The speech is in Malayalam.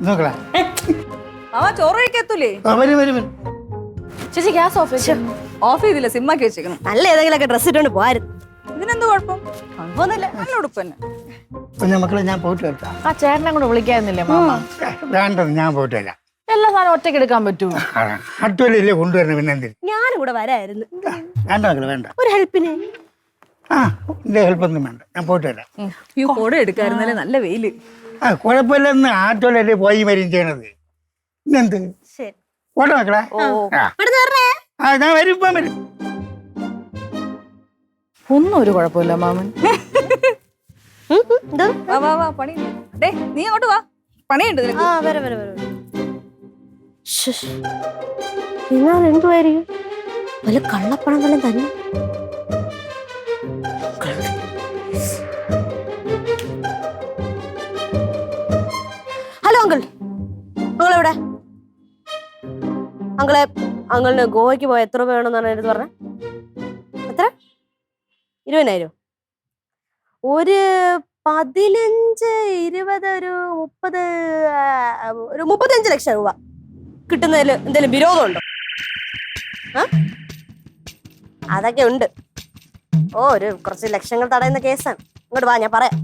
നോക്കടാ. മാമ ചോറ് കഴിക്കത്തൂലേ? വരും വരും വരും. ചേച്ചി ഗ്യാസ് ഓഫ് ഓഫ് ചെയ്തില്ല, സിമ്മാക്കി വെച്ചേക്കണം. നല്ല ഏതെങ്കിലുമൊക്കെ ഡ്രസ് ഇട്ടുകൊണ്ട് പോയായിരുന്നു. ഇതിനെന്ത് കുഴപ്പം? കുഴപ്പമൊന്നുമില്ല, നല്ല ഉടുപ്പ് തന്നെ. പിന്നെ മക്കളെ ഞാൻ പോയിട്ട് വരട്ടാ. ആ ചേട്ടനെ കൂടെ വിളിക്കാന്നില്ലേ മാമ? വേണ്ടത് ഞാൻ പോയിട്ട് വരാം. എല്ലാ സാധനം ഒറ്റയ്ക്ക് എടുക്കാൻ പറ്റുമോ? അട്ടുവല്ലേ കൊണ്ടുവരണം. പിന്നെ എന്തിന്? ഞാനും കൂടെ വരായിരുന്നു. വേണ്ട മക്കളെ വേണ്ട. ഒരു ഹെൽപ്പിന്. ആ എന്റെ ഹെൽപ്പൊന്നും വേണ്ട, ഞാൻ പോയിട്ട് വരാം. ഈ കൂടെ എടുക്കായിരുന്നല്ലേ, നല്ല വെയില്. ആ കുഴപ്പമില്ലെന്ന് ആറ്റോലല്ലേ പോയി വരും ചെയ്യണത്. ഇന്നെന്ത് ശരി. പോട്ടെ മക്കളെ. ആ ഞാൻ വരും, ഇപ്പം വരും. ഒന്നും ഒരു കുഴപ്പമില്ല മാമൻ. വാ വാ വാ, പണി. ഡേ നീ അങ്ങോട്ട് വാ, പണിയുണ്ട് നിനക്ക്. എന്നാൽ എന്തുവായിരിക്കും? വല്ല കള്ളപ്പണം വല്ലതും തന്നെ. ഹലോ അങ്കിൾ, അങ്കിൾ എവിടെ? അങ്കിളിന് ഗോവയ്ക്ക് പോയ എത്ര രൂപ വേണമെന്നാണ് എടുത്ത് പറഞ്ഞത്? എത്ര? 20,000? ഒരു 15, 20, ഒരു 35 ലക്ഷം രൂപ കിട്ടുന്നതിൽ എന്തെങ്കിലും വിരോധമുണ്ടോ? അതൊക്കെ ഉണ്ട്. കുറച്ച് ലക്ഷങ്ങൾ തടയുന്ന കേസാണ്. ഇങ്ങോട്ട് വാ, ഞാൻ പറയാം.